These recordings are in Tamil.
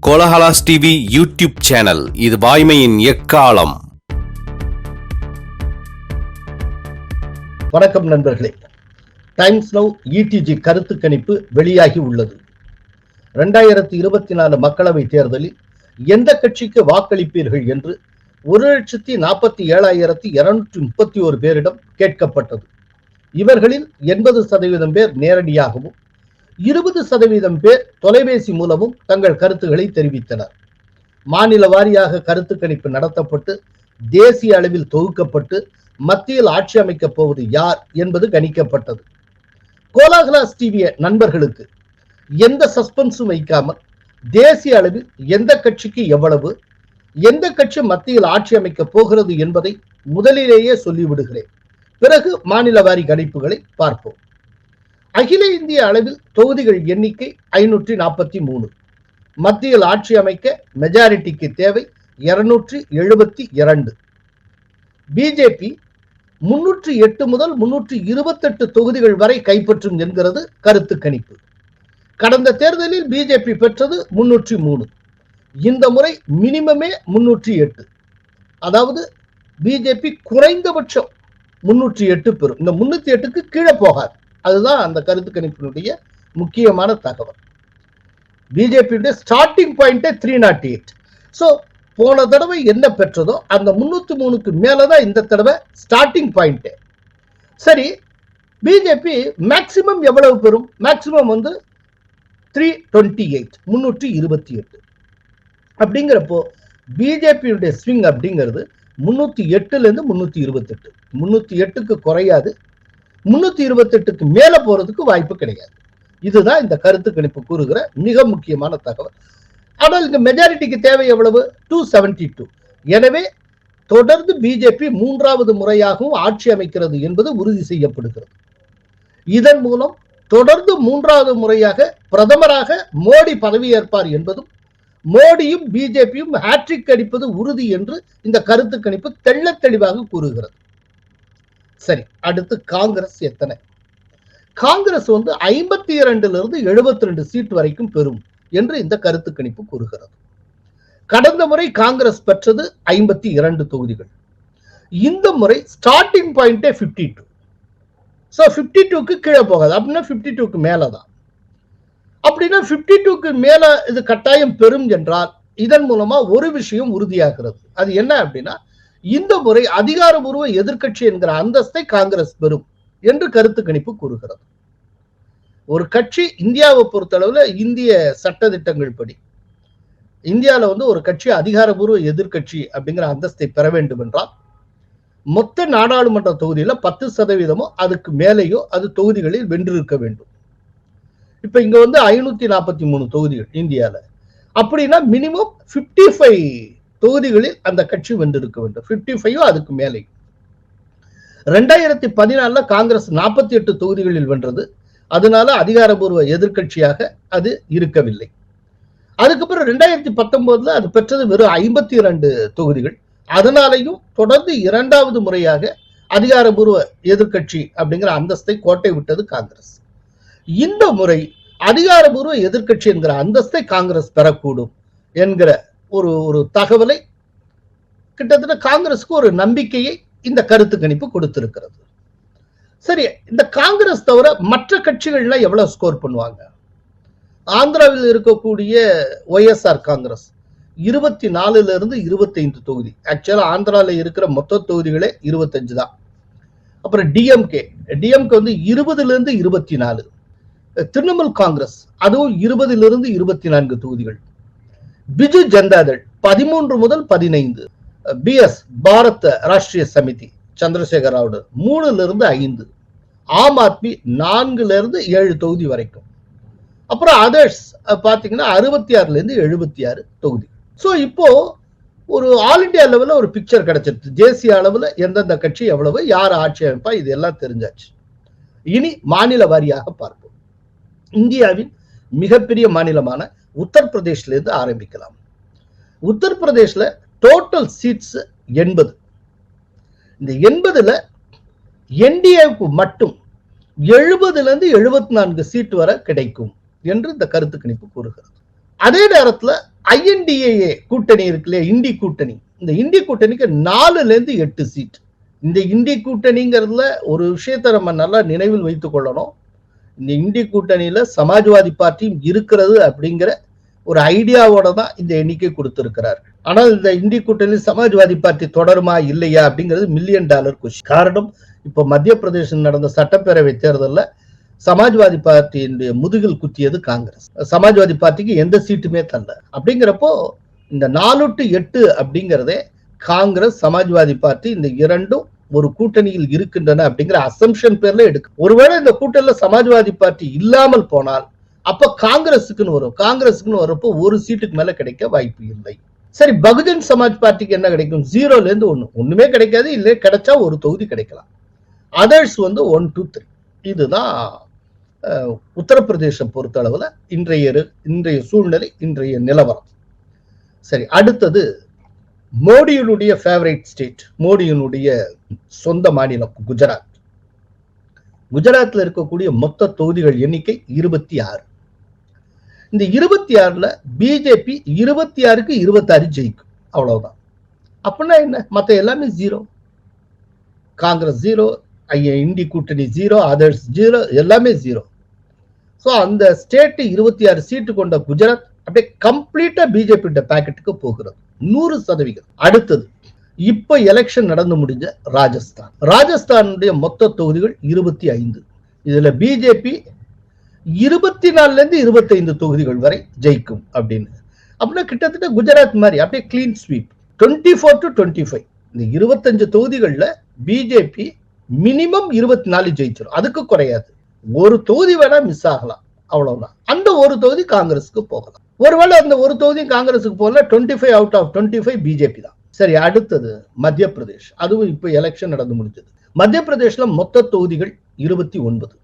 Kolahalas TV YouTube channel. இது வாய்மையின் எக்காலம். வணக்கம் நண்பர்களே. டைம்ஸ் நவ் ETG கருத்து கணிப்பு வெளியாகி உள்ளது. 2024 மக்களவை தேர்தலில் எந்த கட்சிக்கு வாக்களிப்பீர்கள் என்று 1,47,231 பேரிடம் கேட்கப்பட்டது. இவர்களில் 80% பேர் நேரடியாகவும் 20% பேர் தொலைபேசி மூலமும் தங்கள் கருத்துக்களை தெரிவித்தனர். மாநில வாரியாக கருத்து கணிப்பு நடத்தப்பட்டு தேசிய அளவில் தொகுக்கப்பட்டு மத்தியில் ஆட்சி அமைக்கப் போவது யார் என்பது கணிக்கப்பட்டது. கோலஹலாஸ் டிவி நண்பர்களுக்கு எந்த சஸ்பென்ஸும் வைக்காமல் தேசிய அளவில் எந்த கட்சிக்கு எவ்வளவு, எந்த கட்சி மத்தியில் ஆட்சி அமைக்கப் போகிறது என்பதை முதலிலேயே சொல்லிவிடுகிறேன். பிறகு மாநில வாரி கணிப்புகளை பார்ப்போம். அகில இந்திய அளவில் தொகுதிகள் எண்ணிக்கை 543. மத்தியில் ஆட்சி அமைக்க மெஜாரிட்டிக்கு தேவை 272. பிஜேபி 308 முதல் 328 தொகுதிகள் வரை கைப்பற்றும் என்கிறது கருத்து கணிப்பு. கடந்த தேர்தலில் பிஜேபி பெற்றது 303. இந்த முறை மினிமமே 308. அதாவது பிஜேபி குறைந்தபட்சம் 308 பெறும். இந்த 308க்கு கீழே போகாது. அதுதான் அந்த கருத்து கணிப்பினுடைய முக்கியமான தகவல். பிஜேபியுடைய ஸ்டார்டிங் பாயிண்டே 308. சோ போன தடவை என்ன பெற்றதோ அந்த 303க்கு மேலதான் இந்த தடவை ஸ்டார்டிங் பாயிண்டே. சரி, பிஜேபி மேக்சிமம் எவ்வளவு பெறும்? மேக்சிமம் 328, 328. அப்படிங்கிறப்போ பிஜேபியுடைய ஸ்விங் அப்படிங்கிறது 308ல இருந்து 328. 308க்கு குறையாது, 328க்கு மேல போறதுக்கு வாய்ப்பு கிடையாது. இதுதான் இந்த கருத்து கணிப்பு கூறுகிற மிக முக்கியமான தகவல். ஆனால் இந்த மெஜாரிட்டிக்கு தேவை எவ்வளவு? 272. எனவே தொடர்ந்து பிஜேபி 3வது முறையாகவும் ஆட்சி அமைக்கிறது என்பது உறுதி செய்யப்படுகிறது. இதன் மூலம் தொடர்ந்து 3வது முறையாக பிரதமராக மோடி பதவியேற்பார் என்பதும் மோடியும் பிஜேபியும் ஹேட்ரிக் அடிப்பது உறுதி என்று இந்த கருத்து கணிப்பு தெள்ள தெளிவாக கூறுகிறது. சரி, அடுத்து காங்கிரஸ் எத்தனை? காங்கிரஸ் 52ல இருந்து 72 சீட் வரைக்கும் பெறும் என்று இந்த கருத்து கணிப்பு கூறுகிறது. கடந்த முறை காங்கிரஸ் பெற்றது 52 தொகுதிகள். இந்த முறை ஸ்டார்டிங் பாயிண்டே 52. சோ 52க்கு கீழே போகாது. அப்படின்னா 52க்கு மேலதான். அப்படின்னா 52க்கு மேல இது கட்டாயம் பெறும் என்றால் இதன் மூலமா ஒரு விஷயம் உறுதியாகிறது. அது என்ன அப்படின்னா, இந்த முறை அதிகாரபூர்வ எதிர்க்கட்சி என்கிற அந்தஸ்தை காங்கிரஸ் பெறும் என்று கருத்து கணிப்பு கூறுகிறது. ஒரு கட்சி இந்தியாவை பொறுத்தளவுல இந்திய சட்டதிட்டங்கள் படி இந்தியாவில் ஒரு கட்சி அதிகாரபூர்வ எதிர்க்கட்சி அப்படிங்கிற அந்தஸ்தை பெற வேண்டும் என்றால் மொத்த நாடாளுமன்ற தொகுதியில 10% அதுக்கு மேலேயோ அது தொகுதிகளில் வென்றிருக்க வேண்டும். இப்ப இங்க 543 தொகுதிகள் இந்தியால. அப்படின்னா மினிமம் 55 தொகுதிகளில் அந்த கட்சி வென்றிருக்க வேண்டும். 55 அதுக்கு மேலே. 2014 காங்கிரஸ் 48 தொகுதிகளில் வென்றது. அதனால அதிகாரபூர்வ எதிர்க்கட்சியாக அது இருக்கவில்லை. அதுக்கப்புறம் 2019 அது பெற்றது வெறும் 52 தொகுதிகள். அதனாலையும் தொடர்ந்து 2வது முறையாக அதிகாரபூர்வ எதிர்க்கட்சி அப்படிங்கிற அந்தஸ்தை கோட்டை விட்டது காங்கிரஸ். இந்த முறை அதிகாரபூர்வ எதிர்க்கட்சி என்கிற அந்தஸ்தை காங்கிரஸ் பெறக்கூடும் என்கிற ஒரு தகவலை கிட்டத்தட்ட காங்கிரஸுக்கு ஒரு நம்பிக்கையை இந்த கருத்து கணிப்பு கொடுத்திருக்கிறது. சரி, இந்த காங்கிரஸ் தவிர மற்ற கட்சிகள்லாம் எவ்வளவு ஸ்கோர் பண்ணுவாங்க? ஆந்திராவில் இருக்கக்கூடிய ஒய்எஸ்ஆர் காங்கிரஸ் 24ல இருந்து 25 தொகுதி. ஆக்சுவலா ஆந்திரால இருக்கிற மொத்த தொகுதிகளே 25 தான். அப்புறம் டிஎம்கே 20ல இருந்து 24. திரிணாமுல் காங்கிரஸ் அதுவும் 20ல இருந்து 24 தொகுதிகள். பிஜு ஜனதாதள் 13 முதல் 15. பிஎஸ் பாரத் ராஷ்டிரிய சமிதி சந்திரசேகர் ராவ் 3ல இருந்து 5. ஆம் ஆத்மி 4ல இருந்து 7 தொகுதி வரைக்கும். அப்புறம் அதர்ஸ் பாத்தீங்கன்னா 66ல இருந்து 76 தொகுதி. சோ இப்போ ஒரு ஆல் இண்டியா லெவல்ல ஒரு பிக்சர் கிடைச்சிருச்சு. தேசிய அளவுல எந்தெந்த கட்சி எவ்வளவு, யார் ஆட்சி அமைப்பா, இது எல்லாம் தெரிஞ்சாச்சு. இனி மாநில வாரியாக பார்ப்போம். இந்தியாவின் மிகப்பெரிய மாநிலமான உத்தரப்பிரதேஷ்ல இருந்து ஆரம்பிக்கலாம். உத்தரப்பிரதேஷ்ல டோட்டல் சீட்ஸ் 80. இந்த 80ல என்டிஏவுக்கு மட்டும் 70ல இருந்து 74 சீட் வரை கிடைக்கும் என்று இந்த கருத்து கணிப்பு கூறுகிறது. அதே நேரத்தில் INDAA கூட்டணி இருக்குல்ல, இந்தி கூட்டணி, இந்த இந்தி கூட்டணிக்கு 4ல இருந்து 8 சீட். இந்த இந்தி கூட்டணிங்கிறதுல ஒரு விஷயத்தை நம்ம நல்லா நினைவில் வைத்துக் கொள்ளணும். இந்த இந்தி கூட்டணியில சமாஜ்வாதி பார்ட்டியும் இருக்கிறது அப்படிங்கிற ஒரு ஐடியாவோட தான் இந்த எண்ணிக்கை கொடுத்திருக்கிறார். ஆனால் இந்த இந்தி கூட்டணியில் சமாஜ்வாதி பார்ட்டி தொடருமா இல்லையா அப்படிங்கிறது $1 மில்லியன் கொஸ்டின். காரணம், இப்ப மத்திய பிரதேசம் நடந்த சட்டப்பேரவை தேர்தலில் சமாஜ்வாதி பார்ட்டியினுடைய முதுகில் குத்தியது காங்கிரஸ். சமாஜ்வாதி பார்ட்டிக்கு எந்த சீட்டுமே தரல. அப்படிங்கிறப்போ இந்த 4-8 அப்படிங்கிறதே காங்கிரஸ், சமாஜ்வாதி பார்ட்டி இந்த இரண்டும் ஒரு கூட்டணியில் இருக்கின்றன அப்படிங்கிற அசம்ஷன் பேர்ல எடுக்கும். ஒருவேளை இந்த கூட்டணியில சமாஜ்வாதி பார்ட்டி இல்லாமல் போனால் அப்ப காங்கிரஸுக்குன்னு வரும். காங்கிரஸுக்குன்னு வரப்போ ஒரு சீட்டுக்கு மேல கிடைக்க வாய்ப்பு இல்லை. சரி, பகுஜன் சமாஜ் பார்ட்டிக்கு என்ன கிடைக்கும்? 0ல இருந்து 1, ஒண்ணுமே கிடைக்காது, இல்லை கிடைச்சா ஒரு தொகுதி கிடைக்கலாம். அதர்ஸ் 1, 2, 3. இதுதான் உத்தரப்பிரதேசம் பொறுத்த அளவுல இன்றைய சூழ்நிலை, இன்றைய நிலவரம். சரி, அடுத்தது மோடியினுடைய ஃபேவரட் ஸ்டேட், மோடியினுடைய சொந்த மாநிலம் குஜராத். குஜராத்ல இருக்கக்கூடிய மொத்த தொகுதிகள் எண்ணிக்கை 26. இந்த 26ல பிஜேபி 26க்கு 26 ஜெயிக்கும், அவ்வளவுதான். அப்படின்னா என்ன? மத்த எல்லாமே 0. காங்கிரஸ் 0, இந்தி கூட்டணி 0, அதர்ஸ் 0, எல்லாமே 0. சோ அந்த ஸ்டேட் 26 சீட்டு கொண்ட குஜராத் அப்படியே கம்ப்ளீட்டா பிஜேபி பாக்கெட்டுக்கு போகிறது 100%. அடுத்தது, இப்ப எலெக்ஷன் நடந்து முடிஞ்ச ராஜஸ்தான். ராஜஸ்தானுடைய மொத்த தொகுதிகள் 25. இதுல பிஜேபி 24ல இருந்து 25 தொகுதிகள் வரை ஜெயிக்கும் அப்படின்னு. அப்படின்னா கிட்டத்தட்ட குஜராத் மாதிரி அப்படியே கிளீன் ஸ்வீப். 24-25 இந்த 25 தொகுதிகள்ல பிஜேபி மினிமம் 24 ஜெயிச்சிடும், அதுக்கு குறையாது. ஒரு தொகுதி வேணா மிஸ் ஆகலாம், அவ்வளவுதான். அந்த ஒரு தொகுதி காங்கிரஸுக்கு போகலாம். ஒருவேளை அந்த ஒரு தொகுதி காங்கிரஸுக்கு போகல, 25 அவுட் ஆஃப் 25 பிஜேபி தான். சரி, அடுத்தது மத்திய பிரதேஷ். அதுவும் இப்ப எலெக்ஷன் நடந்து முடிஞ்சது. மத்திய பிரதேஷ்ல மொத்த தொகுதிகள் 29.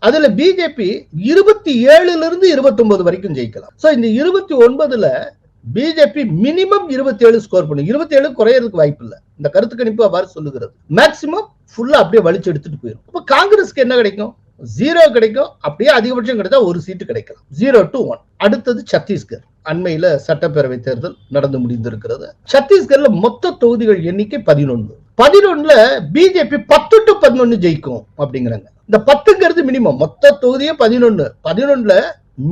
அதுல பிஜேபி 27ல இருந்து 29 வரைக்கும் ஜெயிக்கலாம். சோ இந்த 29ல பிஜேபி மினிமம் 27 ஸ்கோர் பண்ணும். 27 குறையறதுக்கு வாய்ப்பு இல்லை. இந்த கருத்து கணிப்பு அவ்வாறு சொல்லுகிறது. மேக்சிமம் ஃபுல்லா அப்படியே வலிச்சு எடுத்துட்டு போயிடும். அப்ப காங்கிரஸ்க்கு என்ன கிடைக்கும்? 0 கிடைக்கும். அப்படியே அதிகபட்சம் கிடைத்தா ஒரு சீட்டு கிடைக்கலாம். 0-1. அடுத்தது சத்தீஸ்கர். அண்மையில சட்டப்பேரவை தேர்தல் நடந்து முடிந்திருக்கிறது. சத்தீஸ்கர்ல மொத்த தொகுதிகள் எண்ணிக்கை 11. 11ல பிஜேபி 10-11 ஜெயிக்கும் அப்படிங்கிறாங்க. இந்த 10ங்கிறது மினிமம். மொத்த தொகுதியே 11. 11ல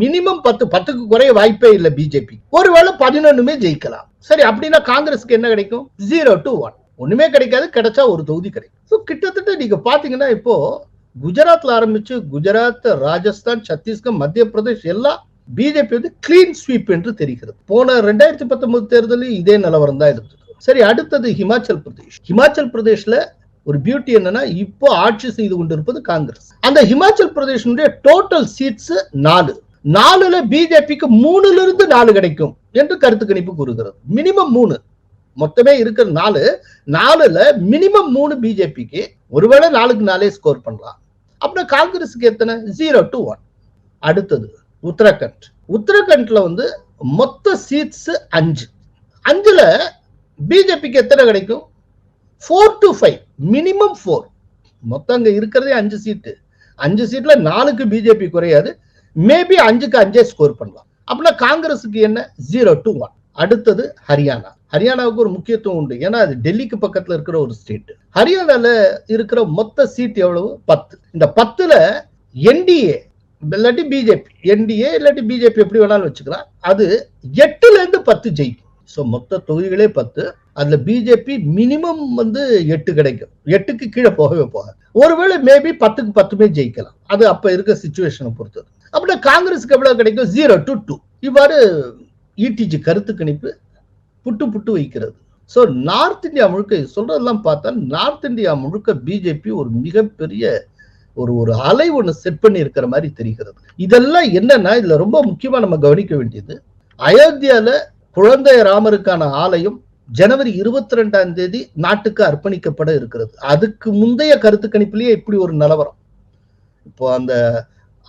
மினிமம் 10க்கு குறைய வாய்ப்பே இல்லை பிஜேபி. ஒருவேளை 11மே ஜெயிக்கலாம். சரி, அப்படின்னா காங்கிரஸ்க்கு என்ன கிடைக்கும்? 0-1. ஒண்ணுமே கிடைக்காது, கிடைச்சா ஒரு தொகுதி கிடைக்கும். கிட்டத்தட்ட நீங்க பாத்தீங்கன்னா இப்போ குஜராத்ல ஆரம்பிச்சு குஜராத், ராஜஸ்தான், சத்தீஸ்கர், மத்திய பிரதேஷ் எல்லாம் பிஜேபி வந்து கிளீன் ஸ்வீப் என்று தெரிகிறது. போன 2019 தேர்தலில் இதே நிலவரம் தான் இருந்தது. சரி, அடுத்தது ஹிமாச்சல் பிரதேஷ். ஹிமாச்சல் பிரதேஷ்ல ஒரு பியூட்டி என்னன்னா, இப்போ ஆட்சி செய்து கொண்டிருப்பது காங்கிரஸ். அந்த ஹிமாச்சல் பிரதேஷனுடைய டோட்டல் சீட்ஸ் 4. 4ல பிஜேபிக்கு 3ல இருந்து 4 கிடைக்கும் என்று கருத்து கணிப்பு கூறுகிறது. மினிமம் 3. மொத்தமே இருக்கிற 4ல மினிமம் 3 பிஜேபிக்கு. ஒருவேளை 4க்கு 4 ஸ்கோர் பண்ணலாம். அப்படின்னா காங்கிரஸுக்கு எத்தனை? 0-1. அடுத்தது உத்தரகண்ட். உத்தரகண்ட்ல வந்து மொத்த சீட்ஸ் 5. 5ல பிஜேபிக்கு எத்தனை கிடைக்கும்? 4-5. மினிமம் 4. மொத்தம் அங்க இருக்கிறதே 5 சீட்டு. 5 சீட்ல 4க்கு பிஜேபி குறையாது. மேபி 5க்கு 5 ஸ்கோர் பண்ணலாம். அப்படின்னா காங்கிரஸுக்கு என்ன? 0-1. அடுத்தது ஹரியானா. ஹரியானாவுக்கு ஒரு முக்கியத்துவம் உண்டு. ஏன்னா அது டெல்லிக்கு பக்கத்துல இருக்கிற ஒரு ஸ்டேட். ஹரியானால இருக்கிற மொத்த சீட் எவ்வளவு? 10. இந்த 10ல என்டிஏ இல்லாட்டி பிஜேபி, என்டிஏ இல்லாட்டி பிஜேபி எப்படி வேணாலும் வச்சுக்கலாம், அது 8ல இருந்து 10 ஜெயிக்கும். சோ மொத்த தொகுதிகளே 10. அதுல பிஜேபி மினிமம் வந்து 8 கிடைக்கும். 8க்கு கீழே போகவே போகாது. ஒருவேளை மேபி 10க்கு 10மே ஜெயிக்கலாம். அது அப்ப இருக்க சிச்சுவேஷனை பொறுத்தது. அப்படின்னா காங்கிரஸுக்கு எவ்வளவு கிடைக்கும்? 0-2. இவ்வாறு இடிஜி கருத்து கணிப்பு புட்டு வைக்கிறது. சோ நார்த் இந்தியா முழுக்க சொல்றதெல்லாம் பார்த்தா நார்த் இந்தியா முழுக்க பிஜேபி ஒரு மிகப்பெரிய ஒரு அலை ஒண்ணு செட் பண்ணி இருக்கிற மாதிரி தெரிகிறது. இதெல்லாம் என்னன்னா, இதுல ரொம்ப முக்கியமா நம்ம கவனிக்க வேண்டியது, அயோத்தியால குழந்தை ராமருக்கான ஆலயம் ஜனவரி 22ஆம் தேதி நாட்டுக்கு அர்ப்பணிக்கப்பட இருக்கிறது. அதுக்கு முந்தைய கருத்து கணிப்பிலேயே இப்படி ஒரு நிலவரம். இப்போ அந்த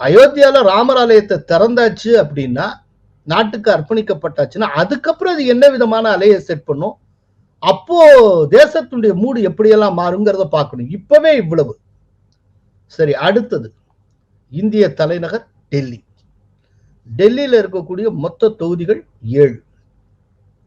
அயோத்தியால ராமர் ஆலயத்தை திறந்தாச்சு அப்படின்னா, நாட்டுக்கு அர்ப்பணிக்கப்பட்டாச்சுன்னா, அதுக்கப்புறம் அது என்ன விதமான அலையை செட் பண்ணும், அப்போ தேசத்துடைய மூடு எப்படியெல்லாம் மாறுங்கிறத பார்க்கணும். இப்பவே இவ்வளவு. சரி, அடுத்தது இந்திய தலைநகர் டெல்லி. டெல்லியில இருக்கக்கூடிய மொத்த தொகுதிகள் 7.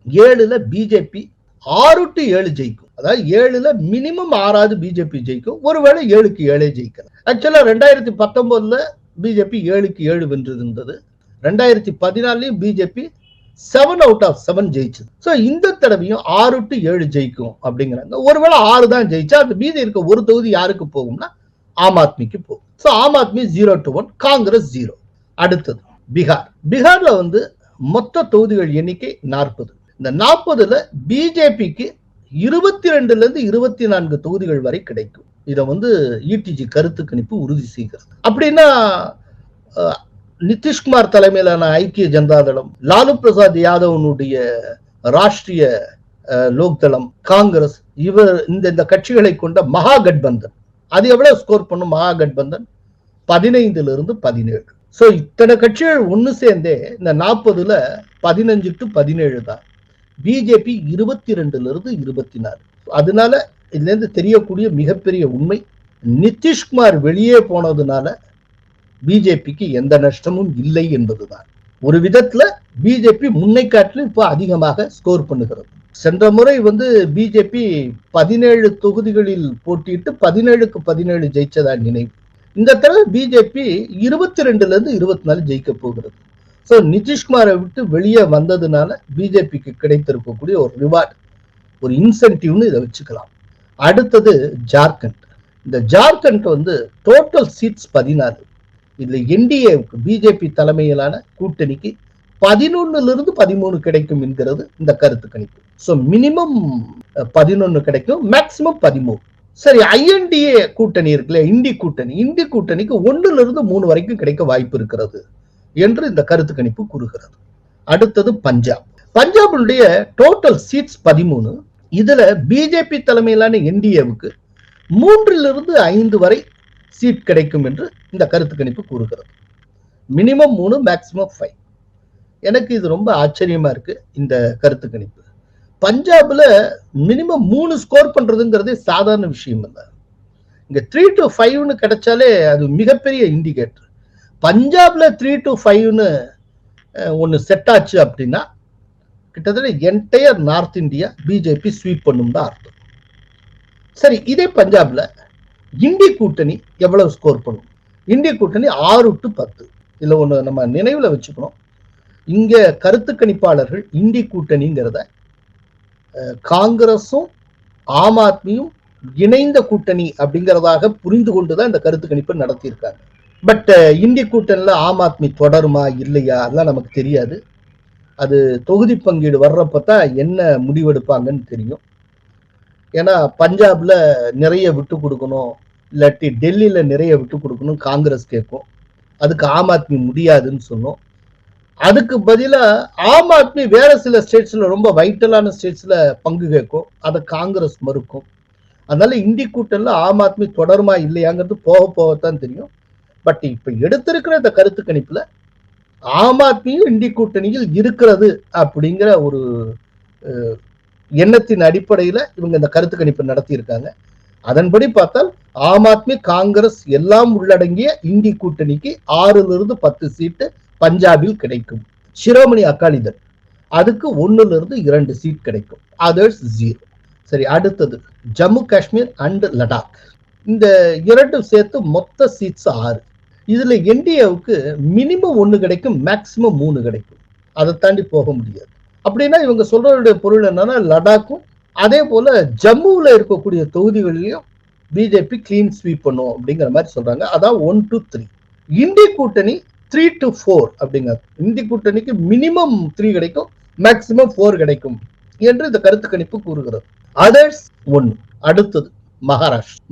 7ல பிஜேபி 6 to 7 ஜெயிக்கும். அதாவது 7ல மினிமம் 6ஆவது பிஜேபி ஜெயிக்கும். ஒருவேளை 7க்கு 7 ஜெயிக்கலாம். ஆக்சுவலா 2019ல பிஜேபி 7க்கு 7 வென்றிருந்தது. 2014லயும் பிஜேபி 7 out of 7 ஜெயிச்சது. சோ இந்த தடவையும் 6 to 7 ஜெயிக்கும் அப்படிங்கிறாங்க. ஒருவேளை 6 தான் ஜெயிச்சா அது மீதி இருக்க ஒரு தொகுதி யாருக்கு போகும்னா ஆம் ஆத்மிக்கு போகும். So Aam Aadmi 0 to 1, Congress 0. அடுத்தது பீகார். பீகார்ல மொத்த தொகுதிகள் எண்ணிக்கை 40. இந்த 40ல பிஜேபிக்கு 22ல இருந்து 24 தொகுதிகள் வரை கிடைக்கும். இத இடிஜி கருத்து கணிப்பு உறுதி செய்கிறது. அப்படின்னா நிதிஷ்குமார் தலைமையிலான ஐக்கிய ஜனதா தளம், லாலு பிரசாத் யாதவனுடைய ராஷ்டிரிய லோக்தளம், காங்கிரஸ், இந்த கட்சிகளை கொண்ட மகா கட்பந்தன் அது எவ்வளவு ஸ்கோர் பண்ணும்? மகா கட்பந்தன் 15ல இருந்து 17. சோ இத்தனை கட்சிகள் ஒண்ணு சேர்ந்தே இந்த 40ல 15 to 17 தான். பிஜேபி 22ல இருந்து 24. அதனால இதுல இருந்து தெரியக்கூடிய மிகப்பெரிய உண்மை, நிதிஷ்குமார் வெளியே போனதுனால பிஜேபிக்கு எந்த நஷ்டமும் இல்லை என்பதுதான். ஒரு விதத்துல பிஜேபி முன்னை காட்டிலும் இப்ப அதிகமாக ஸ்கோர் பண்ணுகிறது. சென்ற முறை பிஜேபி 17 தொகுதிகளில் போட்டியிட்டு 17க்கு 17 ஜெயிச்சதா நினைவு. இந்த தடவை பிஜேபி 22ல இருந்து 24 ஜெயிக்க போகிறது. சோ நிதிஷ்குமாரை விட்டு வெளியே வந்ததுனால பிஜேபிக்கு கிடைத்திருக்கக்கூடிய ஒரு ரிவார்ட், ஒரு இன்சென்டிவ்னு இதை வச்சுக்கலாம். அடுத்தது ஜார்க்கண்ட். இந்த ஜார்க்கண்ட் டோட்டல் சீட்ஸ் 14. இதுல என்டிஏவுக்கு பிஜேபி தலைமையிலான கூட்டணிக்கு 11ல இருந்து 13 கிடைக்கும் என்கிறது இந்த கருத்து கணிப்பு. சோ மினிமம் 11 கிடைக்கும், மேக்சிமம் 13. சரி, ஐஎன்டிஏ கூட்டணி இருக்குல்ல, இந்தி கூட்டணிக்கு 1ல இருந்து 3 வரைக்கும் கிடைக்க வாய்ப்பு இருக்கிறது என்று இந்த கருத்து கணிப்பு கூறுகிறது. அடுத்தது பஞ்சாப். பஞ்சாபினுடைய total seeds 13. இதுல பிஜேபி தலைமையிலான என்டிஏவுக்கு 3ல இருந்து 5 வரை சீட் கிடைக்கும் என்று இந்த கருத்து கணிப்பு கூறுகிறது. Minimum 3, maximum 5. எனக்கு இது ரொம்ப ஆச்சரியமா இருக்கு இந்த கருத்து கணிப்பு. பஞ்சாப்ல மினிமம் 3 ஸ்கோர் பண்றதுங்கிறதே சாதாரண விஷயம் இல்லை. இங்க 3 to 5 கிடைச்சாலே அது மிகப்பெரிய இண்டிகேட்டர். பஞ்சாப்ல 3 to 5 ஒன்னு செட் ஆச்சு அப்படின்னா கிட்டத்தட்ட entire north India BJP sweep பண்ணும் தான் அர்த்தம். சரி, இதே பஞ்சாப்ல இந்தி கூட்டணி எவ்வளவு ஸ்கோர் பண்ணும்? இந்திய கூட்டணி 6 to 10. இதுல ஒண்ணு நம்ம நினைவுல வச்சுக்கணும். இங்க கருத்து கணிப்பாளர்கள் இந்தி கூட்டணிங்கிறத காங்கிரஸும் ஆம் ஆத்மியும் இணைந்த கூட்டணி அப்படிங்கிறதாக புரிந்து கொண்டுதான் இந்த கருத்து கணிப்பு நடத்தியிருக்காங்க. பட் இந்திய கூட்டணியில ஆம் ஆத்மி தொடருமா இல்லையா அதெல்லாம் நமக்கு தெரியாது. அது தொகுதி பங்கீடு வர்றப்பதான் என்ன முடிவெடுப்பாங்கன்னு தெரியும். ஏன்னா பஞ்சாப்ல நிறைய விட்டு கொடுக்கணும், இல்லாட்டி டெல்லியில நிறைய விட்டு கொடுக்கணும் காங்கிரஸ் கேட்கும். அதுக்கு ஆம் ஆத்மி முடியாதுன்னு சொன்னோம். அதுக்கு பதிலா ஆம் ஆத்மி வேற சில ஸ்டேட்ஸ்ல, ரொம்ப வைட்டலான ஸ்டேட்ஸ்ல பங்கு கேட்கும், அதை காங்கிரஸ் மறுக்கும். அதனால இந்தி கூட்டணியில ஆம் ஆத்மி தொடருமா இல்லையாங்கிறது போக போகத்தான் தெரியும். பட் இப்ப எடுத்திருக்கிற இந்த கருத்து கணிப்புல ஆம் ஆத்மியும் இந்தி கூட்டணியில் இருக்கிறது அப்படிங்கிற ஒரு எண்ணத்தின் அடிப்படையில இவங்க இந்த கருத்து கணிப்பு நடத்தி இருக்காங்க. அதன்படி பார்த்தால் ஆம் ஆத்மி, காங்கிரஸ் எல்லாம் உள்ளடங்கிய இந்தி கூட்டணிக்கு 6ல இருந்து 10 சீட்டு பஞ்சாபில் கிடைக்கும். சிரோமணி அகாலிதள் அதுக்கு 1ல இருந்து 2 சீட் கிடைக்கும், அதர்ஸ் 0. சரி, அடுத்தது ஜம்மு காஷ்மீர் அண்ட் லடாக். இந்த 2 சேர்த்து மொத்த சீட்ஸ் 6. இதுல என்டிஏவுக்கு மினிமம் 1 கிடைக்கும், மேக்சிமம் 3 கிடைக்கும். அதை தாண்டி போக முடியாது. அப்படின்னா இவங்க சொல்றதுடைய பொருள் என்னன்னா, லடாக்கும் அதே போல ஜம்முல இருக்கக்கூடிய தொகுதிகளிலையும் பிஜேபி கிளீன் ஸ்வீப் பண்ணும் அப்படிங்கிற மாதிரி சொல்றாங்க. அதான் 1 to 3. இந்தி கூட்டணி 3 to 4 அப்படிங்கிறது. இந்தி கூட்டணிக்கு மினிமம் 3 கிடைக்கும், மேக்சிமம் 4 கிடைக்கும் என்று இந்த கருத்து கணிப்பு கூறுகிறது. அதர்ஸ் 1. அடுத்தது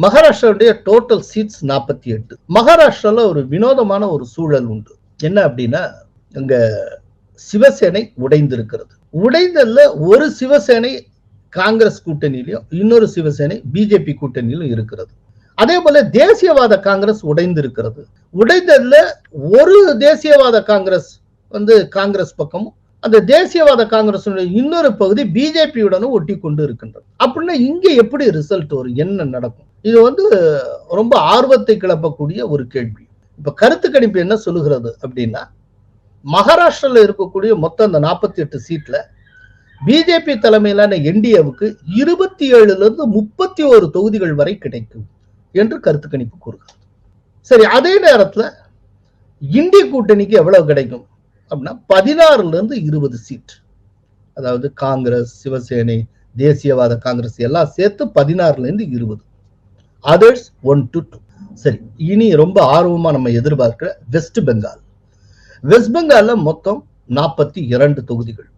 மகாராஷ்டிராவுடைய டோட்டல் சீட்ஸ் 48. மகாராஷ்டிரால ஒரு வினோதமான ஒரு சூழல் உண்டு. என்ன அப்படின்னா, அங்க சிவசேனை உடைந்திருக்கிறது. உடைந்தல்ல ஒரு சிவசேனை காங்கிரஸ் கூட்டணியிலும் இன்னொரு சிவசேனை பிஜேபி கூட்டணியிலும் இருக்கிறது. அதே போல தேசியவாத காங்கிரஸ் உடைந்திருக்கிறது. உடைந்தல்ல ஒரு தேசியவாத காங்கிரஸ் காங்கிரஸ் பக்கமும், அந்த தேசியவாத காங்கிரஸ் இன்னொரு பகுதி பிஜேபியுடனும் ஒட்டி கொண்டு இருக்கின்றது. அப்படின்னா இங்க எப்படி ரிசல்ட் வரும், என்ன நடக்கும்? இது ரொம்ப ஆர்வத்தை கிளப்பக்கூடிய ஒரு கேள்வி. இப்ப கருத்து கணிப்பு என்ன சொல்லுகிறது அப்படின்னா, மகாராஷ்டிரால இருக்கக்கூடிய மொத்தம் அந்த 48 சீட்ல பிஜேபி தலைமையிலான என்டிஏவுக்கு 27 31 தொகுதிகள் வரை கிடைக்கும் என்று கருத்து கணிப்பு கூறுகிறது. சரி, அதே நேரத்துல இந்திய கூட்டணிக்கு எவ்வளவு கிடைக்கும் அப்படின்னா 16 20 சீட். அதாவது காங்கிரஸ், சிவசேனை, தேசியவாத காங்கிரஸ் எல்லாம் சேர்த்து 16 20. Others 1 to 2. சரி, இனி ரொம்ப ஆர்வமா நம்ம எதிர்பார்க்கிற வெஸ்ட் பெங்கால். வெஸ்ட் பெங்கால்ல மொத்தம் 42 தொகுதிகள்.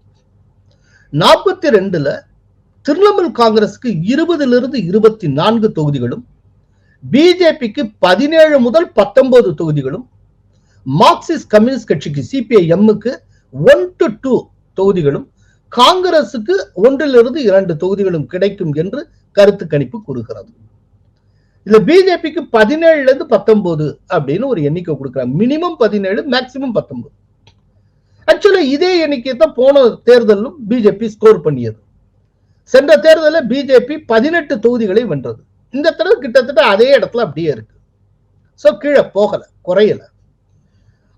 42ல திரிணாமுல் காங்கிரஸுக்கு 20 24 தொகுதிகளும், பிஜேபிக்கு 17 முதல் 19 தொகுதிகளும், மார்க்சிஸ்ட் கம்யூனிஸ்ட் கட்சிக்கு சிபிஐஎம்முக்கு 1 to 2 தொகுதிகளும், காங்கிரசுக்கு 1 2 தொகுதிகளும் கிடைக்கும் என்று கருத்து கணிப்பு கூறுகிறது. இதுல பிஜேபிக்கு 17 19 அப்படின்னு ஒரு எண்ணிக்கை கொடுக்கிறாங்க. Minimum 17, maximum 19. ஆக்சுவலா இதே எண்ணிக்கை தான் போன தேர்தலும் பிஜேபி ஸ்கோர் பண்ணியது. சென்ற தேர்தலில் பிஜேபி 18 தொகுதிகளை வென்றது. இந்த தடவை கிட்டத்தட்ட அதே இடத்துல அப்படியே இருக்கு. சோ கீழே போகல, குறையல.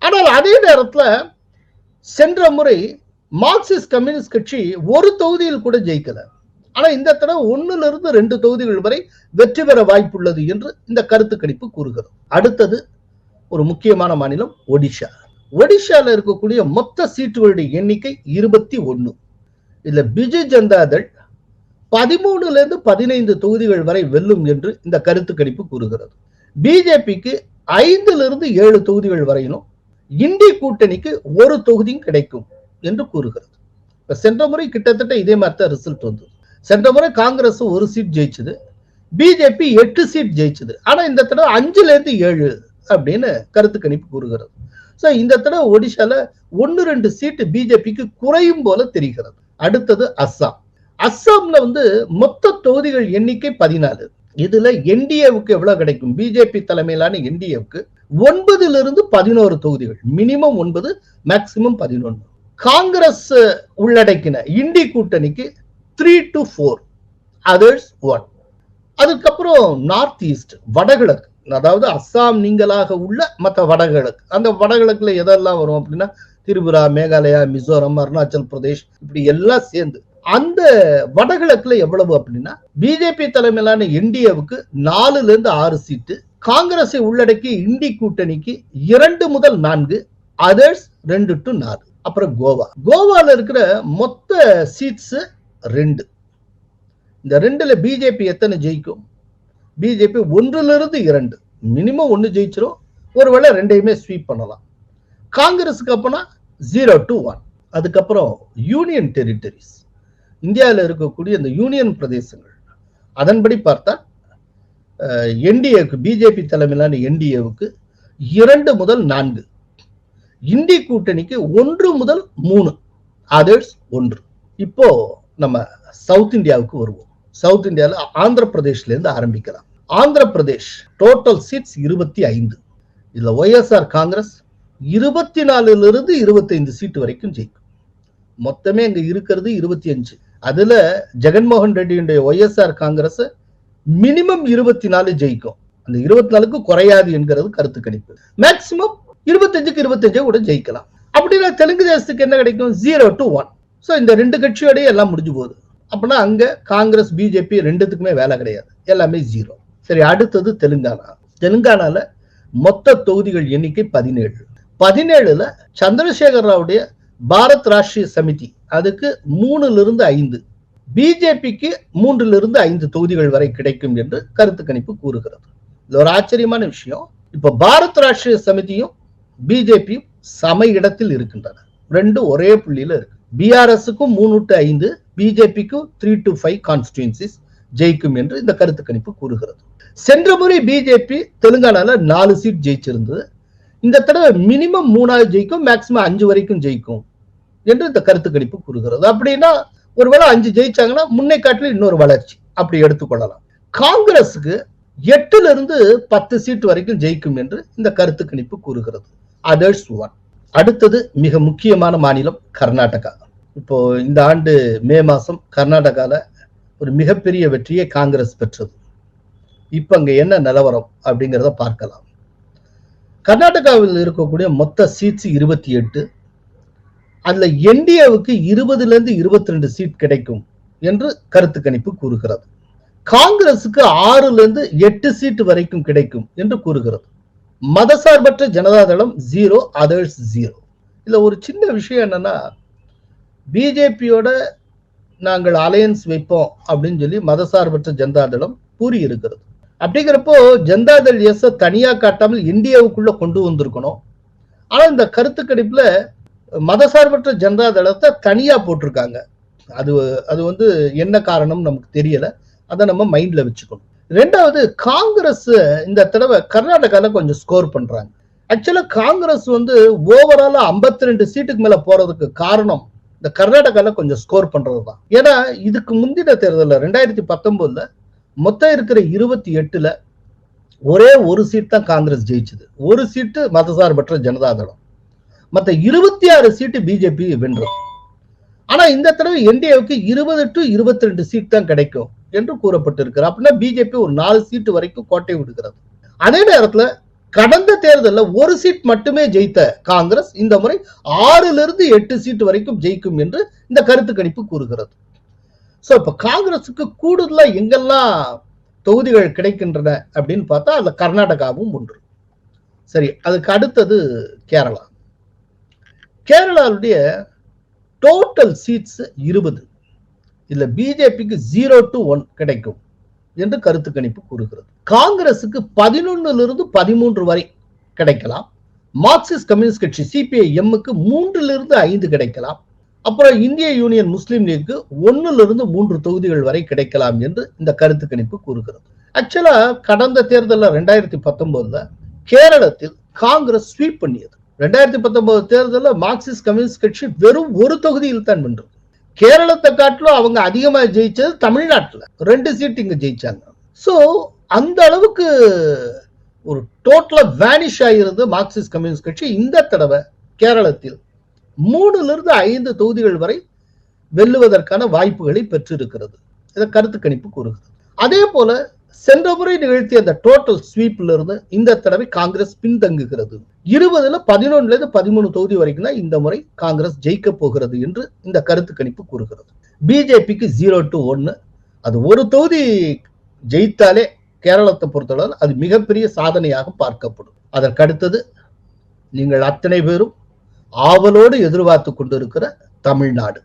ஆனால் அதே நேரத்துல சென்ற முறை மார்க்சிஸ்ட் கம்யூனிஸ்ட் கட்சி ஒரு தொகுதியில் கூட ஜெயிக்கல. ஆனா இந்த தடவை 1 2 தொகுதிகள் வரை வெற்றி பெற வாய்ப்புள்ளது என்று இந்த கருத்து கணிப்பு கூறுகிறது. அடுத்தது ஒரு முக்கியமான மாநிலம் ஒடிஷா. ஒடிஷால இருக்கக்கூடிய மொத்த சீட்டுகளுடைய எண்ணிக்கை 21. இதுல பிஜு ஜனதா தள் 13 15 தொகுதிகள் வரை வெல்லும் என்று இந்த கருத்து கணிப்பு கூறுகிறது. பிஜேபிக்கு 5 7 தொகுதிகள் வரையிலும், இந்திய கூட்டணிக்கு 1 தொகுதியும் கிடைக்கும் என்று கூறுகிறது. சென்ற முறை கிட்டத்தட்ட இதே மாதிரி தான் ரிசல்ட் வந்தது. சென்ற முறை காங்கிரஸ் 1 சீட் ஜெயிச்சது, பிஜேபி 8 சீட் ஜெயிச்சது. ஆனா இந்த தடவை 5 7 அப்படின்னு கருத்து கணிப்பு கூறுகிறது. சோ இந்த தடவை ஒடிஷால 1 2 சீட் பிஜேபிக்கு குறையும் போல தெரிகிறது. அடுத்தது அஸ்ஸாம். அஸ்ஸாம்ல மொத்த தொகுதிகள் எண்ணிக்கை 14. இதுல என்டிஏவுக்கு எவ்வளவு கிடைக்கும்? பிஜேபி தலைமையிலான என்டிஏவுக்கு 9 11 தொகுதிகள். Minimum 9, maximum 11. காங்கிரஸ் உள்ளடக்கின இந்திய கூட்டணிக்கு 3 to 4. அதர்ஸ் 1. அதுக்கப்புறம் நார்த் ஈஸ்ட், வடகிழக்கு, அதாவது அஸ்ஸாம் நீங்களாக உள்ள மற்ற வடகிழக்கு. அந்த வடகிழக்குல எதெல்லாம் வரும் அப்படின்னா திரிபுரா, மேகாலயா, மிசோரம், அருணாச்சல் பிரதேஷ், இப்படி எல்லாம் சேர்ந்து அந்த வடகிழக்குல எவ்வளவு அப்படின்னா பிஜேபி தலைமையிலான என்டிஏவுக்கு 4 6 சீட்டு, காங்கிரஸை உள்ளடக்கி இந்திய கூட்டணிக்கு 2 முதல் 4, அதர்ஸ் 2 to 4. அப்புறம் கோவால இருக்கிற மொத்த சீட்ஸ் 2. இந்த 2ல பிஜேபி எத்தனை ஜெயிக்கும்? BJP 1 2, minimum 1 ஜெயிச்சிரும். ஒருவேளை 2ஐயுமே ஸ்வீப் பண்ணலாம். காங்கிரஸுக்கு அப்பனா 0 to 1. அதுக்கப்புறம் யூனியன் டெரிட்டரிஸ், இந்தியாவில் இருக்கக்கூடிய இந்த யூனியன் பிரதேசங்கள். அதன்படி பார்த்தா என்டிஏவுக்கு, பிஜேபி தலைமையிலான என்டிஏவுக்கு 2 முதல் 4, இந்திய கூட்டணிக்கு 1 முதல் 3, அதர்ஸ் 1. இப்போ நம்ம சவுத் இந்தியாவுக்கு வருவோம். சவுத் இந்தியாவில் ஆந்திர பிரதேஷ்ல இருந்து ஆரம்பிக்கலாம். Andhra Pradesh total seeds 25. இதுல ஒய்எஸ்ஆர் காங்கிரஸ் 24 25 சீட்டு வரைக்கும் ஜெயிக்கும். மொத்தமே அங்க இருக்கிறது 25. அதுல ஜெகன்மோகன் ரெட்டியுடைய ஒய்எஸ்ஆர் காங்கிரஸ் மினிமம் 24 ஜெயிக்கும். அந்த 24க்கு குறையாது என்கிறது கருத்து கணிப்பு. மேக்சிமம் 25க்கு 25 கூட ஜெயிக்கலாம். அப்படின்னா தெலுங்கு தேசத்துக்கு என்ன கிடைக்கும்? 0 to 1. சோ இந்த 2 கட்சியோடய எல்லாம் முடிஞ்சு போகுது. அப்படின்னா அங்க காங்கிரஸ், பிஜேபி 2த்துக்குமே வேலை கிடையாது, எல்லாமே 0. சரி, அடுத்தது தெலுங்கானா. தெலுங்கானால மொத்த தொகுதிகள் எண்ணிக்கை 17. 17ல சந்திரசேகர் ராவுடைய பாரத் ராஷ்டிரிய சமிதி அதுக்கு 3 5, பிஜேபிக்கு 3 5 தொகுதிகள் வரை கிடைக்கும் என்று கருத்து கணிப்பு கூறுகிறது. இது ஒரு ஆச்சரியமான விஷயம். இப்ப பாரத் ராஷ்டிரிய சமிதியும் பிஜேபியும் சம இடத்தில் இருக்கின்றன. 2 ஒரே புள்ளியில இருக்கு. பிஆர்எஸ்க்கும் 3 to 5, பிஜேபிக்கும் 3 to 5 கான்ஸ்டிடியூன்சிஸ் ஜெயிக்கும் என்று இந்த கருத்து கணிப்பு கூறுகிறது. சென்ற முறை பிஜேபி தெலுங்கானால 4 சீட் ஜெயிச்சிருந்தது. இந்த தடவை மினிமம் 3 ஜெயிக்கும், மேக்சிமம் 5 வரைக்கும் ஜெயிக்கும் என்று இந்த கருத்து கணிப்பு கூறுகிறது. அப்படின்னா ஒருவேளை 5 ஜெயிச்சாங்கன்னா முன்னை காட்டில இன்னொரு வளர்ச்சி அப்படி எடுத்துக்கொள்ளலாம். காங்கிரஸுக்கு 8 10 சீட் வரைக்கும் ஜெயிக்கும் என்று இந்த கருத்து கணிப்பு கூறுகிறது. அதர்ஸ் 1. அடுத்தது மிக முக்கியமான மாநிலம் கர்நாடகா. இப்போ இந்த ஆண்டு மே மாசம் கர்நாடகால ஒரு மிகப்பெரிய வெற்றியை காங்கிரஸ் பெற்றது. இப்ப அங்க என்ன நிலவரம் அப்படிங்கிறத பார்க்கலாம். கர்நாடகாவில் இருக்கக்கூடிய மொத்த சீட்ஸ் 28. அதுல என்டிஏவுக்கு 20ல இருந்து 22 சீட் கிடைக்கும் என்று கருத்து கணிப்பு கூறுகிறது. காங்கிரசுக்கு 6ல இருந்து 8 சீட் வரைக்கும் கிடைக்கும் என்று கூறுகிறது. மதசார்பற்ற ஜனதாதளம் 0, அதர்ஸ் 0. இதுல ஒரு சின்ன விஷயம் என்னன்னா, பிஜேபியோட நாங்கள் அலையன்ஸ் வைப்போம் அப்படின்னு சொல்லி மதசார்பற்ற ஜனதாதளம் கூறி இருக்கிறது. அப்படிங்கிறப்போ ஜனதாதள் எஸ் தனியா காட்டாமல் இந்தியாவுக்குள்ள கொண்டு வந்திருக்கணும். ஆனா இந்த கருத்து கணிப்புல மதசார்பற்ற ஜனதாதளத்தை தனியா போட்டிருக்காங்க. அது வந்து என்ன காரணம் நமக்கு தெரியல. அதை நம்ம மைண்ட்ல வச்சுக்கணும். ரெண்டாவது, காங்கிரஸ் இந்த தடவை கர்நாடகால கொஞ்சம் ஸ்கோர் பண்றாங்க. ஆக்சுவலா காங்கிரஸ் வந்து ஓவராலா 52 சீட்டுக்கு மேல போறதுக்கு காரணம் இந்த கர்நாடகால கொஞ்சம் ஸ்கோர் பண்றதுதான். ஏன்னா இதுக்கு முந்தின தேர்தலில் 2019 மொத்தம் இருக்கிற 28ல ஒரே ஒரு சீட் தான் காங்கிரஸ் ஜெயிச்சது. ஒரு சீட்டு மதசார்பற்ற ஜனதாதளம், மற்ற 26 சீட்டு பிஜேபி வென்றது. ஆனா இந்த தடவை என்டிஏவுக்கு 20 to 22 சீட் தான் கிடைக்கும் என்று கூறப்பட்டிருக்கிறது. அப்படின்னா பிஜேபி ஒரு 4 சீட்டு வரைக்கும் கோட்டை விடுகிறது. அதே நேரத்துல கடந்த தேர்தலில் ஒரு சீட் மட்டுமே ஜெயித்த காங்கிரஸ் இந்த முறை 6ல இருந்து 8 சீட் வரைக்கும் ஜெயிக்கும் என்று இந்த கருத்து கணிப்பு கூறுகிறது. சோ இப்ப காங்கிரசுக்கு கூடுதலா எங்கெல்லாம் தொகுதிகள் கிடைக்கின்றன அப்படின்னு பார்த்தா அதுல கர்நாடகாவும் ஒன்று. சரி, அதுக்கு அடுத்தது கேரளா. கேரளாவுடைய total seeds 20. இதுல பிஜேபிக்கு 0 to 1 கிடைக்கும் என்று கருத்து கணிப்பு கூறுகிறது. காங்கிரசுக்கு 11ல இருந்து 13 வரை கிடைக்கலாம். மார்க்சிஸ்ட் கம்யூனிஸ்ட் கட்சி சிபிஐஎம்முக்கு 3ல இருந்து 5 கிடைக்கலாம். அப்புறம் இந்திய யூனியன் முஸ்லீம் லீக்கு 1ல இருந்து 3 தொகுதிகள் வரை கிடைக்கலாம் என்று இந்த கருத்து கணிப்பு கூறுகிறது. ஆக்சுவலா கடந்த தேர்தலில் 2019 கேரளத்தில் காங்கிரஸ் ஸ்வீப் பண்ணியது. 2019 தேர்தலில் மார்க்சிஸ்ட் கம்யூனிஸ்ட் கட்சி வெறும் ஒரு தொகுதியில் தான் வென்றது. கேரளத்தை காட்டிலும் அவங்க அதிகமா ஜெயிச்சது தமிழ்நாட்டில் 2 சீட் இங்க ஜெயிச்சாங்க. சோ அந்த அளவுக்கு ஒரு டோட்டலா வேனிஷ் ஆகிறது மார்க்சிஸ்ட் கம்யூனிஸ்ட் கட்சி. இந்த தடவை கேரளத்தில் 3ல இருந்து 5 தொகுதிகள் வரை வெல்லுவதற்கான வாய்ப்புகளை பெற்றிருக்கிறது. இதை கருத்து கணிப்பு கூறுகிறது. அதே போல சென்ற முறை நிகழ்த்திய அந்த டோட்டல் ஸ்வீப்ல இருந்து இந்த தடவை காங்கிரஸ் பின்தங்குகிறது. 20ல 11ல இருந்து 13 தொகுதி வரைக்கும் தான் இந்த முறை காங்கிரஸ் ஜெயிக்க போகிறது என்று இந்த கருத்து கணிப்பு கூறுகிறது. பிஜேபிக்கு 0 to 1. அது ஒரு தொகுதி ஜெயித்தாலே கேரளத்தை பொறுத்தளவு அது மிகப்பெரிய சாதனையாக பார்க்கப்படும். அதற்கு அடுத்தது நீங்கள் அத்தனை பேரும் ஆவலோடு எதிர்பார்த்து கொண்டிருக்கிற தமிழ்நாடு.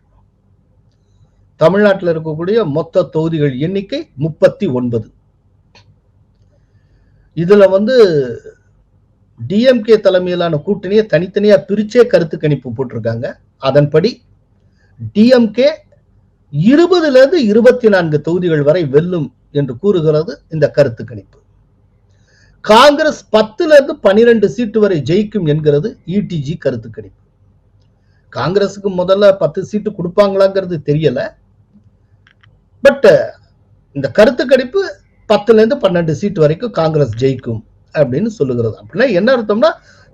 தமிழ்நாட்டில் இருக்கக்கூடிய மொத்த தொகுதிகள் எண்ணிக்கை 39. இதுல டிஎம்கே தலைமையிலான கூட்டணியை தனித்தனியா பிரிச்சே கருத்து கணிப்பு போட்டிருக்காங்க. அதன்படி டிஎம்கே 20ல இருந்து 24 தொகுதிகள் வரை வெல்லும் என்று கூறுகிறது இந்த கருத்து கணிப்பு. காங்கிரஸ் 10ல இருந்து 12 சீட்டு வரை ஜெயிக்கும் என்கிறது இடிஜி கருத்து கணிப்பு. காங்கிரசுக்கு முதல்ல 10 சீட்டு கொடுப்பாங்களாங்கிறது தெரியல. பட் இந்த கருத்து கணிப்பு 10ல இருந்து 12 சீட்டு வரைக்கும் காங்கிரஸ் ஜெயிக்கும் அப்படின்னு சொல்லுகிறது. அப்படின்னா என்ன அர்த்தம்னா,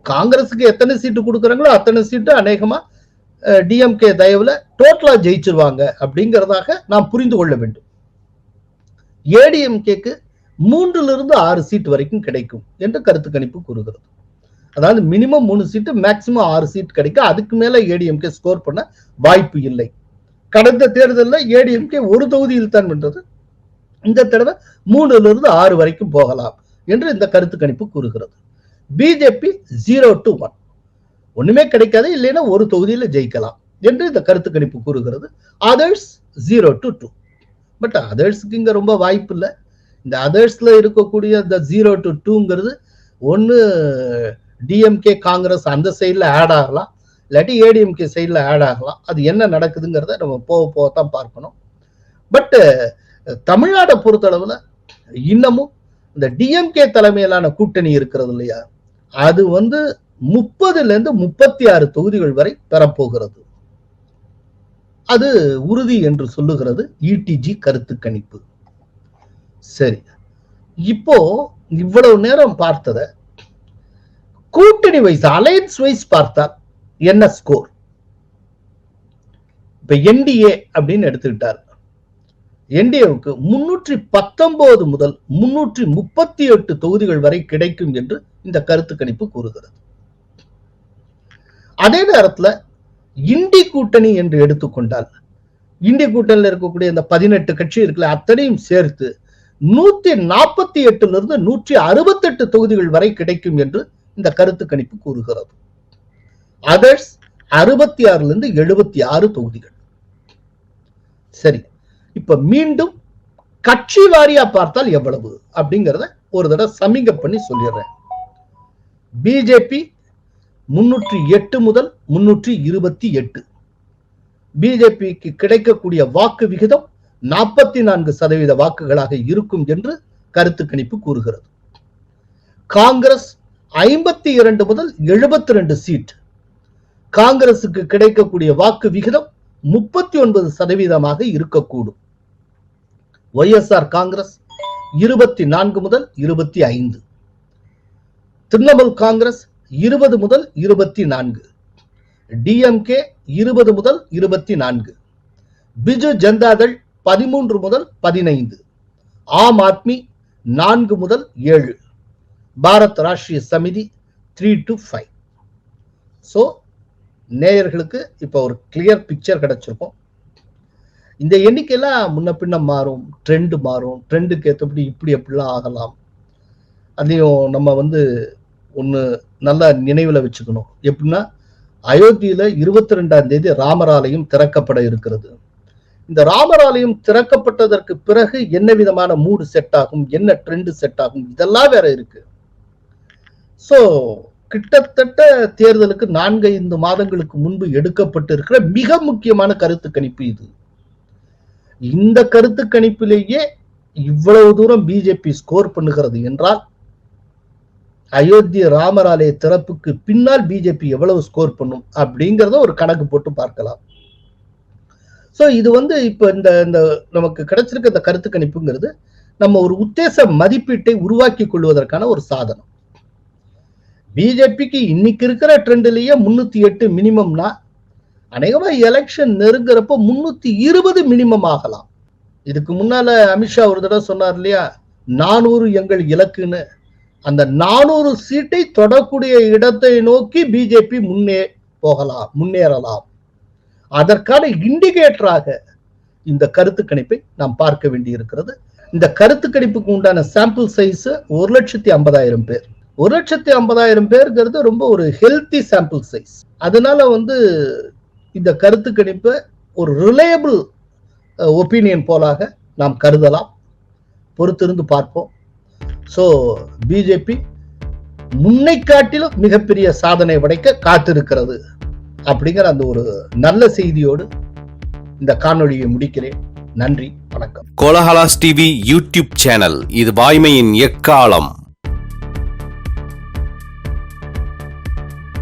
காங்கிரசுக்கு எத்தனை சீட்டு கொடுக்குறாங்களோ அத்தனை சீட்டு அநேகமா டிஎம்கே தயவுல டோட்டலா ஜெயிச்சிருவாங்க அப்படிங்கிறதாக நாம் புரிந்து கொள்ள வேண்டும். ஏடிஎம்கேக்கு 3ல இருந்து 6 சீட் வரைக்கும் கிடைக்கும் என்று கருத்து கணிப்பு கூறுகிறது. அதாவது மினிமம் 3 சீட்டு, மேக்சிமம் 6 சீட் கிடைக்கும். அதுக்கு மேல ஏடிஎம்கே ஸ்கோர் பண்ண வாய்ப்பு இல்லை. கடந்த தேர்தலில் ஏடிஎம்கே ஒரு தொகுதியில் தான் வென்றது. இந்த தடவை 3ல இருந்து 6 வரைக்கும் போகலாம் என்று இந்த கருத்து கணிப்பு கூறுகிறது. BJP 0 to 1. ஒண்ணுமே கிடைக்காது, இல்லைன்னா ஒரு தொகுதியில ஜெயிக்கலாம் என்று இந்த கருத்து கணிப்பு கூறுகிறது. Others 0 to 2. பட் அதர்ஸ்க்கு இங்க ரொம்ப வாய்ப்பு இல்லை. இந்த அதர்ஸ்ல இருக்கக்கூடிய இந்த 0 to 2ங்கிறது ஒன்னு டிஎம்கே காங்கிரஸ் அந்த சைட்ல ஆட் ஆகலாம், இல்லாட்டி ஏடிஎம்கே சைட்ல ஆட் ஆகலாம். அது என்ன நடக்குதுங்கிறத நம்ம போகத்தான் பார்க்கணும். பட் தமிழ்நாட்டை பொறுத்தளவுல இன்னமும் இந்த டிஎம்கே தலைமையிலான கூட்டணி இருக்கிறது இல்லையா, அது 30ல இருந்து 36 தொகுதிகள் வரை பெறப்போகிறது. அது உறுதி என்று சொல்லுகிறது இடிஜி கருத்து கணிப்பு. சரி, இப்போ இவ்வளவு நேரம் பார்த்தத கூட்டணி வைஸ், அலையன்ஸ் வைஸ் பார்த்தால் என்ன ஸ்கோர்? இப்ப என்டிஏ அப்படின்னு எடுத்துக்கிட்டார். என்டிஏவுக்கு 319 முதல் 338 தொகுதிகள் வரை கிடைக்கும் என்று இந்த கருத்து கணிப்பு கூறுகிறது. அதே நேரத்தில் இண்டி கூட்டணி என்று எடுத்துக்கொண்டால், இண்டி கூட்டணியில் இருக்கக்கூடிய இந்த 18 கட்சி இருக்குல்ல, அத்தனையும் சேர்த்து 148 168 தொகுதிகள் வரை கிடைக்கும் என்று இந்த கருத்து கணிப்பு கூறுகிறது. அதர்ஸ் 66 76 தொகுதிகள். சரி, இப்ப மீண்டும் கட்சி வாரியா பார்த்தால் எவ்வளவு அப்படிங்கறத ஒரு தடவை சமிங்க பண்ணி சொல்லிடுறேன். பிஜேபி 308 முதல் 328. பிஜேபிக்கு கிடைக்கக்கூடிய வாக்கு விகிதம் 44% வாக்குகளாக இருக்கும் என்று கருத்து கணிப்பு கூறுகிறது. காங்கிரஸ் 52 முதல் 72 சீட். காங்கிரசுக்கு கிடைக்கக்கூடிய வாக்கு விகிதம் 39% இருக்கக்கூடும். ஒய்எஸ்ஆர் காங்கிரஸ் 24 முதல் 25. திரிணாமுல் காங்கிரஸ் 20 முதல் 24. டிஎம்கே 20 முதல் 24. பிஜு ஜனதாதள் 13 முதல் 15. ஆம் ஆத்மி 4 முதல் 7. பாரத் ராஷ்டிரிய சமிதி 3 to 5. சோ நேயர்களுக்கு இப்ப ஒரு கிளியர் பிக்சர் கிடைச்சிருக்கும். இந்த எண்ணிக்கையெல்லாம் முன்ன பின்ன மாறும், ட்ரெண்ட் மாறும், ட்ரெண்டுக்கு ஏற்றபடி இப்படி எப்படிலாம் ஆகலாம். அதையும் நம்ம ஒன்று நல்லா நினைவில் வச்சுக்கணும். எப்படின்னா, அயோத்தியில 22ஆம் தேதி ராமர் ஆலயம் திறக்கப்பட இருக்கிறது. இந்த ராமர் ஆலயம் திறக்கப்பட்டதற்கு பிறகு என்ன விதமான மூடு செட் ஆகும், என்ன ட்ரெண்ட் செட் ஆகும், இதெல்லாம் வேற இருக்கு. சோ கிட்டத்தட்ட தேர்தலுக்கு 4-5 மாதங்களுக்கு முன்பு எடுக்கப்பட்டு இருக்கிற மிக முக்கியமான கருத்து கணிப்பு இது. இந்த கருத்து கணிப்பிலேயே இவ்வளவு தூரம் பிஜேபி ஸ்கோர் பண்ணுகிறது என்றால், அயோத்திய ராமர் ஆலய திறப்புக்கு பின்னால் பிஜேபி எவ்வளவு ஸ்கோர் பண்ணும் அப்படிங்கறத ஒரு கணக்கு போட்டு பார்க்கலாம். சோ இது இப்ப இந்த நமக்கு கிடைச்சிருக்க இந்த கருத்து கணிப்புங்கிறது நம்ம ஒரு உத்தேச மதிப்பீட்டை உருவாக்கி கொள்வதற்கான ஒரு சாதனம். பிஜேபிக்கு இன்னைக்கு இருக்கிற ட்ரெண்ட்லயே 308 மினிமம்னா, அநேகமா எலெக்ஷன் நெருங்குறப்ப 320 மினிமம் ஆகலாம். இதுக்கு முன்னால அமித்ஷா ஒரு தடவை சொன்னார் இல்லையா, 400 எங்கள் இலக்குன்னு. அந்த 400 சீட்டை தொடக்கூடிய இடத்தை நோக்கி பிஜேபி முன்னேறலாம். அதற்கான இண்டிகேட்டராக இந்த கருத்து கணிப்பை நாம் பார்க்க வேண்டி இருக்கிறது. இந்த கருத்து கணிப்புக்கு உண்டான சாம்பிள் சைஸ் 1,50,000 பேர். 1,50,000 பேருங்கிறது ரொம்ப ஒரு ஹெல்த்தி சாம்பிள் சைஸ். அதனால இந்த கருத்து கணிப்பை ஒரு ரிலையபிள் ஒப்பீனியன் போலாக நாம் கருதலாம். பொறுத்திருந்து பார்ப்போம். சோ பிஜேபி முன்னை காட்டிலும் மிகப்பெரிய சாதனை படைக்க காத்திருக்கிறது அப்படிங்கிற அந்த ஒரு நல்ல செய்தியோடு இந்த காணொளியை முடிக்கிறேன். நன்றி, வணக்கம். கோலஹலாஸ் டிவி யூடியூப் சேனல், இது வாய்மையின் எக்காலம்.